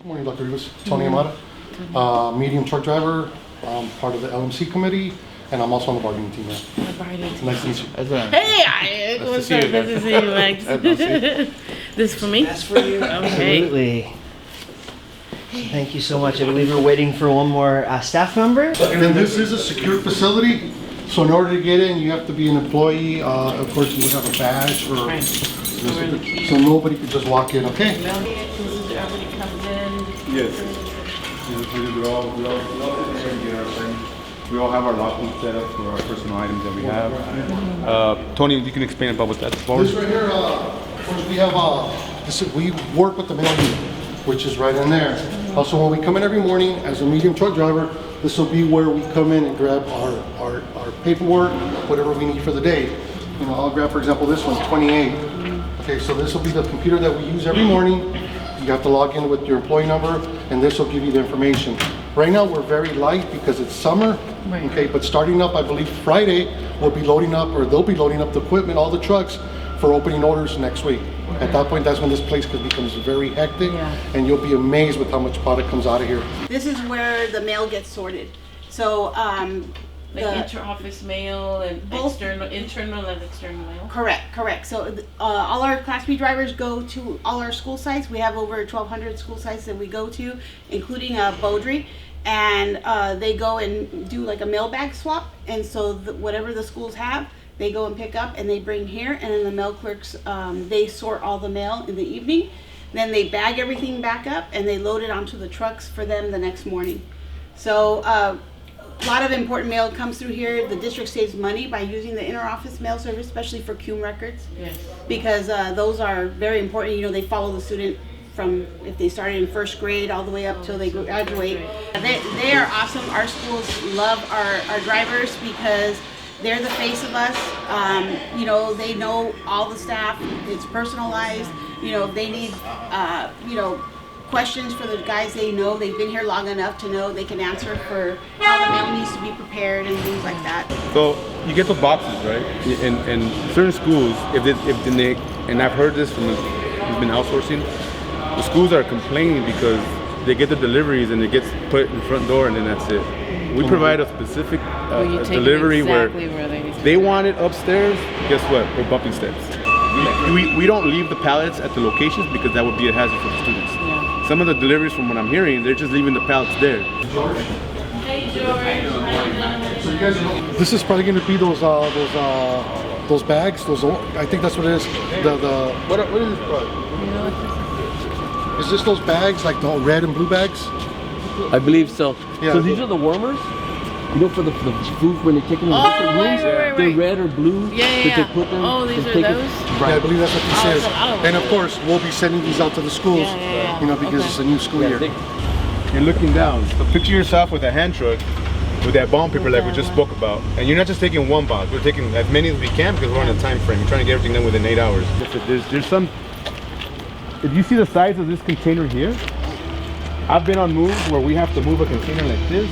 Morning, Dr. Rivas. Tony Amata, medium truck driver. I'm part of the LMC committee, and I'm also on the bargaining team now. Nice to meet you. Hey, what's up? Good to see you, Max. This for me? That's for you. Okay. Absolutely. Thank you so much. I believe we're waiting for one more staff member. And then this is a secure facility, so in order to get in, you have to be an employee. Of course, you would have a badge, or so nobody could just walk in. Okay. Everybody comes in. Yes. We all have our locking set up for our personal items that we have. Tony, you can explain about what that's for. This right here, of course, we have we work with the mail unit, which is right in there. Also, when we come in every morning as a medium truck driver, this will be where we come in and grab our paperwork, whatever we need for the day. You know, I'll grab, for example, this one, 28. Okay, so this will be the computer that we use every morning. You have to log in with your employee number, and this will give you the information. Right now, we're very light because it's summer. Right. Okay, but starting up, I believe Friday, we'll be loading up, or they'll be loading up the equipment, all the trucks, for opening orders next week. At that point, that's when this place becomes very hectic, and you'll be amazed with how much product comes out of here. This is where the mail gets sorted. So, Like inter-office mail and Both. internal and external mail. correct. So all our Class B drivers go to all our school sites. We have over 1,200 school sites that we go to, including Beaudry. And they go and do like a mail bag swap. And so whatever the schools have, they go and pick up and they bring here. And then the mail clerks, they sort all the mail in the evening. Then they bag everything back up and they load it onto the trucks for them the next morning. So a lot of important mail comes through here. The district saves money by using the inter-office mail service, especially for CUME records. Yes. Because those are very important. You know, they follow the student from if they started in first grade all the way up till they graduate. They are awesome. Our schools love our drivers because they're the face of us. You know, they know all the staff. It's personalized. You know, if they need, you know, questions for the guys they know, they've been here long enough to know they can answer for how the mail needs to be prepared and things like that. So you get the boxes, right? In certain schools, if they, and I've heard this from who's been outsourcing, the schools are complaining because they get the deliveries and it gets put in the front door and then that's it. We provide a specific delivery exactly where they they want it upstairs. Guess what? We're bumping steps. We don't leave the pallets at the locations because that would be a hazard for the students. Yeah. Some of the deliveries, from what I'm hearing, they're just leaving the pallets there. Hey, George. So you guys, this is probably going to be those bags. I think that's what it is. What is this product? Is this those bags, like the red and blue bags? I believe so. Yeah. So these are the warmers, you know, for the food when they take them in different rooms. right. They're red or blue. Yeah. That they put them. Oh, these they are take those? Yeah, I believe that's what this is. so I don't And of know. course, we'll be sending these out to the schools, Yeah. you know, because it's a new school year. You're looking down. So picture yourself with a hand truck with that bond paper like we just spoke about. And you're not just taking one box, we're taking as many as we can because we're on a time frame. We're trying to get everything done within 8 hours. There's some, if you see the size of this container here, I've been on moves where we have to move a container like this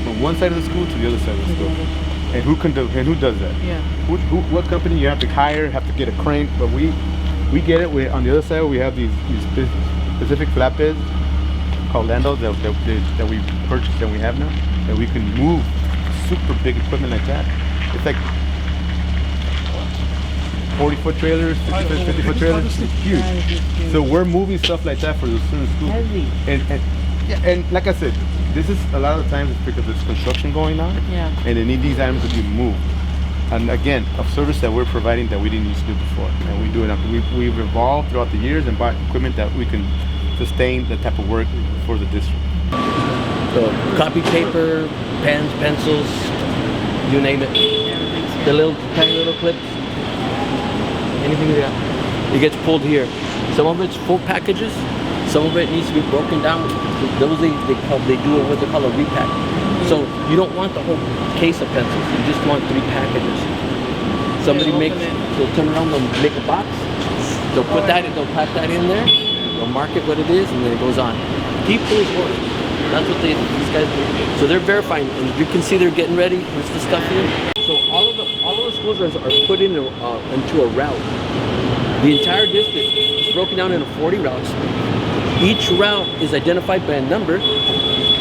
from one side of the school to the other side of the school. And who does that? Yeah. What company you have to hire, have to get a crane, but we get it. On the other side we have these specific flatbeds called Landos that we purchased and we have now, and we can move super big equipment like that. It's like 40-foot trailers, 50-foot trailers. It's huge. So we're moving stuff like that for the certain schools. Heavy. And like I said, this is a lot of the times it's because there's construction going on, Yeah. and they need these items to be moved. And again, a service that we're providing that we didn't used to do before, and we do it. We've evolved throughout the years and bought equipment that we can sustain the type of work for the district. So copy paper, pens, pencils, you name it. The little tiny little clips, anything like that. It gets pulled here. Some of it's full packages. Some of it needs to be broken down. Those they do what they call a repack. So you don't want the whole case of pencils. You just want 3 packages. Somebody they'll turn around, they'll make a box. They'll put that in, they'll pack that in there. They'll mark it what it is, and then it goes on. Keep those orders. That's what these guys do. So they're verifying, and you can see they're getting ready. What's the stuff here? So all of the schools are put into a route. The entire district is broken down into 40 routes. Each route is identified by a number,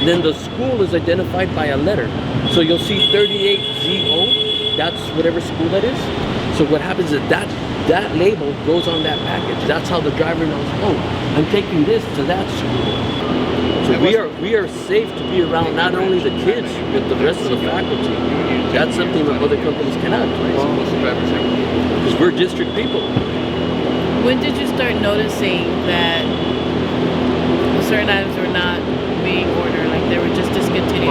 then the school is identified by a letter. So you'll see 38ZO, that's whatever school that is. So what happens is that label goes on that package. That's how the driver knows, oh, I'm taking this to that school. So we are safe to be around not only the kids, but the rest of the faculty. That's something that other companies cannot, because we're district people. When did you start noticing that certain items were not being ordered, like they were just discontinued?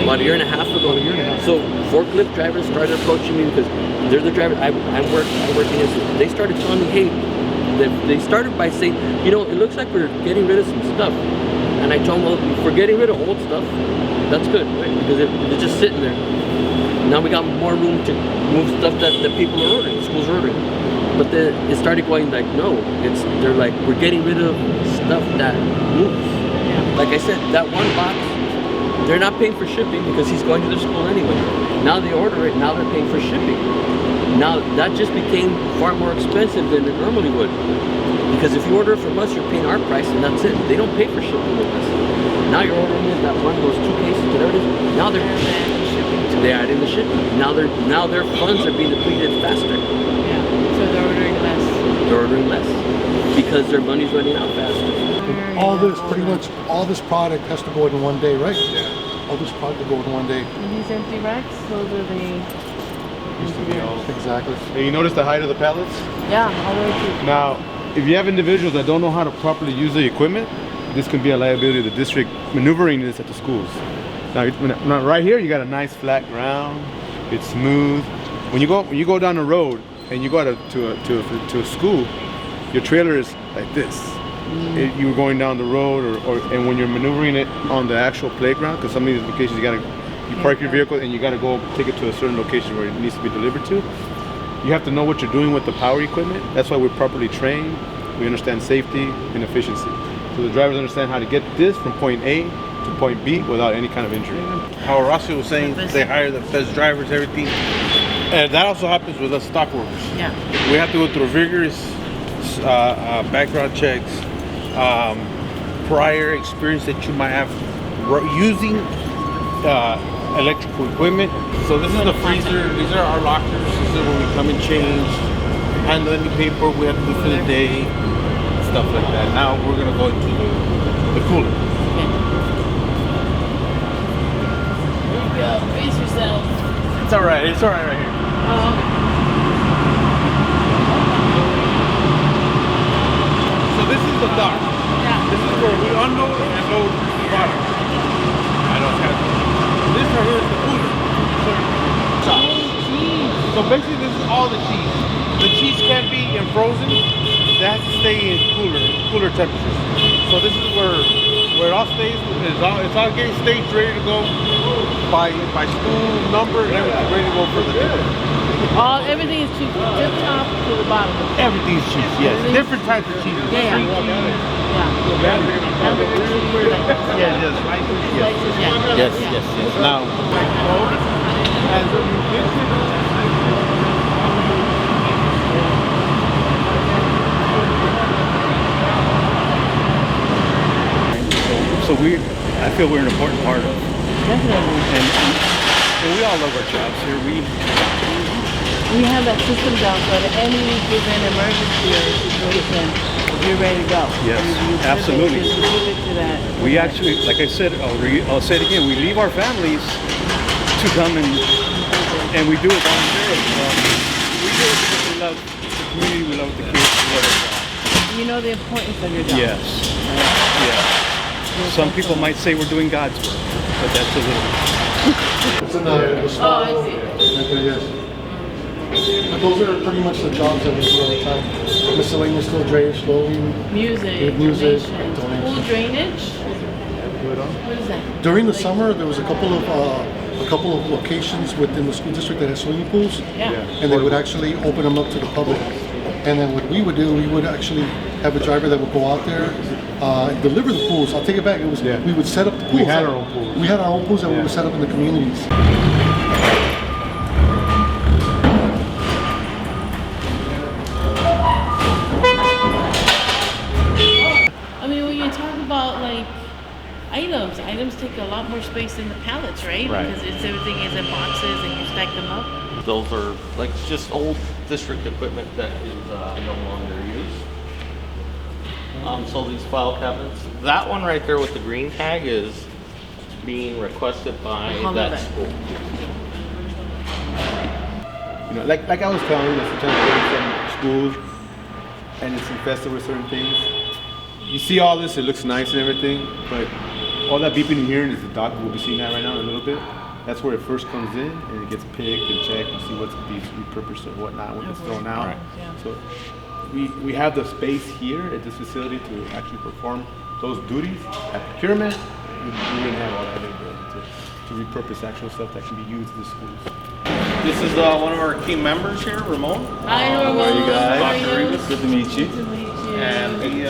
About a year and a half ago. So forklift drivers started approaching me because they're the drivers I'm working as. They started telling me, hey, they started by saying, you know, it looks like we're getting rid of some stuff. And I told them, well, if we're getting rid of old stuff, that's good, right? Because it's just sitting there. Now we got more room to move stuff that people are ordering, schools are ordering. But then it started going like, no, they're like, we're getting rid of stuff that moves. Like I said, that one box, they're not paying for shipping because he's going to their school anyway. Now they order it, now they're paying for shipping. Now that just became far more expensive than it normally would. Because if you order it from us, you're paying our price and that's it. They don't pay for shipping with us. Now you're ordering it, that one, those 2 cases, whatever it is. Now they add in the shipping. Now their funds are being depleted faster. Yeah. So they're ordering less. They're ordering less because their money's running out faster. All this, pretty much, all this product has to go in one day, right? Yeah. All this product will go in one day. And these empty racks, those are the... Exactly. And you notice the height of the pallets? Yeah, all the way to... Now, if you have individuals that don't know how to properly use the equipment, this can be a liability to the district maneuvering this at the schools. Now right here, you got a nice flat ground. It's smooth. When you go down the road and you go to a school, your trailer is like this. You're going down the road, and when you're maneuvering it on the actual playground, because some of these locations you park your vehicle and you gotta go take it to a certain location where it needs to be delivered to. You have to know what you're doing with the power equipment. That's why we're properly trained. We understand safety and efficiency. So the drivers understand how to get this from point A to point B without any kind of injury. How Rocio was saying, they hire the best drivers, everything. And that also happens with us stock workers. Yeah. We have to go through vigorous background checks, prior experience that you might have using electrical equipment. So this is the freezer, these are our lockers, this is where we come and change, handle any paper we have to do for the day, stuff like that. Now we're gonna go into the cooler. There you go, brace yourself. It's all right right here. So this is the dock. Yeah. This is where we unload and load product. I know it's kind of cool. This right here is the cooler. So basically this is all the cheese. The cheese can't be in frozen. It has to stay in cooler temperatures. So this is where it all stays. It's all getting staged, ready to go by school number and everything, ready to go for the day. Everything is cheese, tip top to the bottom. Everything's cheese, yes. Different types of cheese. Yeah. Sweet cheese. Yeah. Yes. Now, as you mix it, So I feel we're an important part of it. Definitely. And we all love our jobs here. We have that system down so at any given emergency or situation, you're ready to go. Yes, You absolutely. pivot to that. We actually, like I said, I'll say it again, we leave our families to come and we do it voluntarily. We do it because we love the community, we love the kids, we love our job. You know the importance of your job. Yes, yeah. Some people might say we're doing God's work, but that's a little... It's in the Oh, I see. Okay, yes. But those are pretty much the jobs that we do all the time. Miscellaneous, still drainage, flowing. Music, Music, donations. donations. Pool drainage? What is that? During the summer, there was a couple of locations within the school district that had swimming pools. Yeah. And they would actually open them up to the public. And then what we would do, we would actually have a driver that would go out there, deliver the pools. I'll take it back. We would set up the pools. We had our own pools. We had our own pools that we would set up in the communities. I mean, items. Items take a lot more space than the pallets, right? Right. Because everything is in boxes and you stack them up. Those are like just old district equipment that is no longer used. So these file cabinets, that one right there with the green tag is being requested by How that about school. You know, like I was telling you, that sometimes we go to some schools and it's infested with certain things. You see all this, it looks nice and everything, but all that beeping and hearing is the dock. We'll be seeing that right now in a little bit. That's where it first comes in and it gets picked and checked and see what's being repurposed and whatnot when it's thrown out. Right. Yeah. So we have the space here at this facility to actually perform those duties. At procurement, we didn't have all that ability to repurpose actual stuff that can be used in the schools. This is one of our key members here, Ramon. Hi, Ramon. How are you guys? How are Dr. you? Rivas, good to meet you. Good to meet you. And he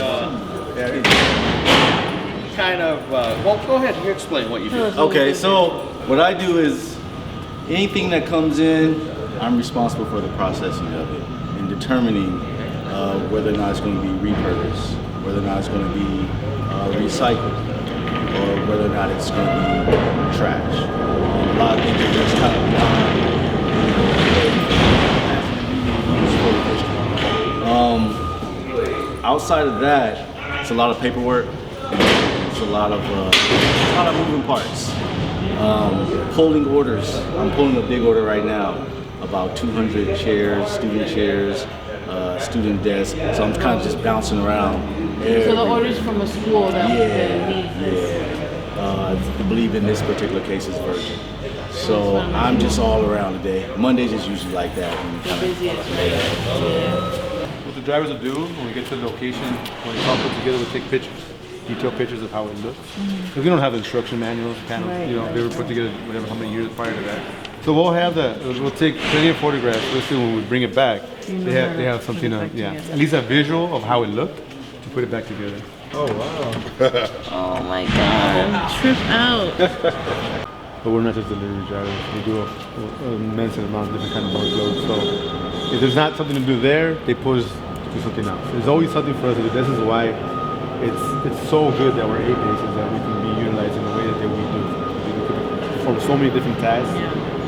kind of, well, go ahead, you explain what you do. Okay, so what I do is anything that comes in, I'm responsible for the processing of it and determining whether or not it's going to be repurposed, whether or not it's going to be recycled, or whether or not it's going to be trash. A lot of things are just kind of beyond outside of that, it's a lot of paperwork. It's a lot of moving parts. Pulling orders. I'm pulling a big order right now, about 200 chairs, student desks. So I'm kind of just bouncing around. So the orders from a school that needs this. I believe in this particular case is Virgin. So I'm just all around today. Mondays is usually like that. The busiest. What the drivers will do when we get to the location, when it's all put together, we take pictures, detailed pictures of how it looks. Because we don't have instruction manuals, kind of, Right, you know, right, they were put together whatever, how many years prior to that. So we'll have that. We'll take plenty of photographs. Especially when we bring it back, they have something to, at least a visual of how it looked to put it back together. Oh, wow. Oh my God. Trip out. But we're not just delivery drivers. We do an immense amount of different kind of workloads. So if there's not something to do there, they push to do something else. There's always something for us to do. This is why it's so good that we're A-bases, that we can be utilized in the way that we do. We can perform so many different tasks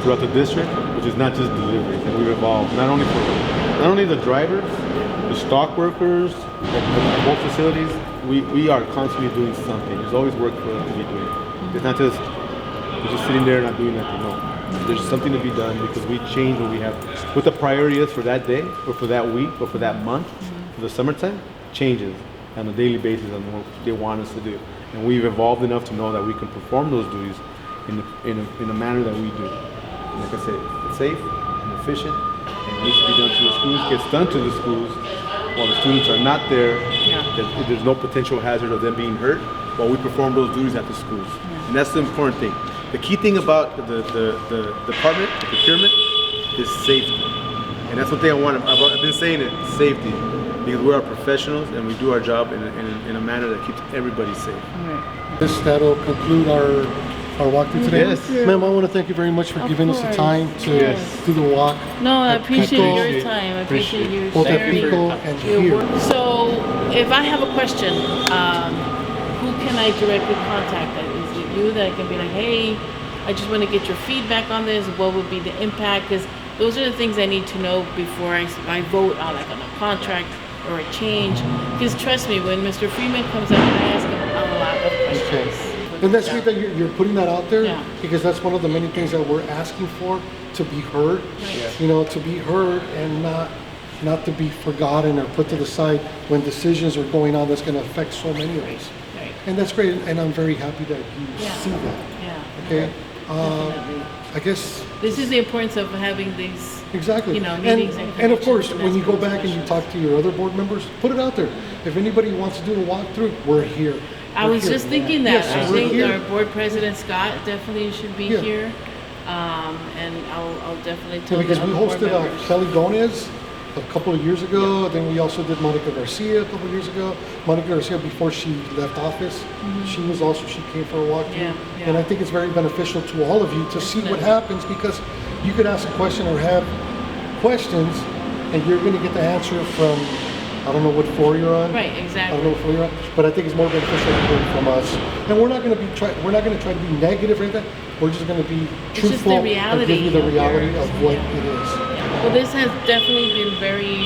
throughout the district, which is not just delivery. And we've evolved not only the drivers, the stock workers, at both facilities. We are constantly doing something. There's always work for us to be doing. It's not just we're just sitting there not doing nothing. No, there's something to be done because we change what we have. What the priority is for that day, or for that week, or for that month, for the summertime, changes on a daily basis on what they want us to do. And we've evolved enough to know that we can perform those duties in a manner that we do. And like I said, it's safe and efficient, and it needs to be done to the schools. Gets done to the schools while the students are not there. That there's no potential hazard of them being hurt while we perform those duties at the schools. And that's the important thing. The key thing about the department, the procurement, is safety. And that's one thing I've been saying it, safety. Because we are professionals and we do our job in a manner that keeps everybody safe. That'll conclude our walkthrough today. Yes. Ma'am, I want to thank you very much for giving us the time to do the walk. No, I appreciate Appreciate your time. I appreciate your both at sharing Pico and your here. work. So, if I have a question, who can I directly contact? Is it you that I can be like, hey, I just want to get your feedback on this. What would be the impact? Because those are the things I need to know before I vote on a contract or a change. Because trust me, when Mr. Freeman comes out, I ask him a lot of questions. Okay. And that's great that you're putting that out there, Yeah. because that's one of the many things that we're asking for, to be heard. Right. You know, to be heard and not to be forgotten or put to the side when decisions are going on that's going to affect so many of us. Right. And that's great, and I'm very happy that you see that. Yeah. Okay. Definitely. I guess This is the importance of having these. exactly. You know, meetings and of course, and when you go connections back and you and talk to your other board members, put it out there. If anybody wants to do the walkthrough, we're here. I We're was here. just thinking that. Yes, I we're think here. our board president Scott definitely should be Yeah. here, and I'll definitely Yeah, tell because the we other board hosted members. Kelly Gomez a couple of years ago. Then we also did Monica Garcia a couple of years ago. Monica Garcia, before she left office, she came for a walkthrough. Yeah, yeah. And I think it's very beneficial to all of you to see what happens, because you could ask a question or have questions, and you're going to get the answer from I don't know what floor you're on. Right, I don't know exactly. what floor you're on, but I think it's more beneficial to hear from us. And we're not going to we're not going to try to be negative or anything. We're just going to be It's just the truthful and reality give you the of reality yours. of what Yeah. it is. Well, this has definitely been very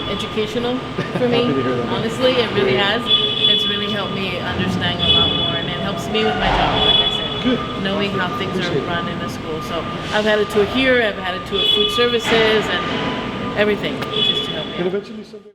educational for me. Happy to hear that. Honestly, it really has. It's really helped me understand a lot more, and it helps me with my job, like I said. Good. Knowing how things are Appreciate it. run in a school. So I've had a tour here, I've had a tour of food services, and everything, just to help me And out. eventually someday.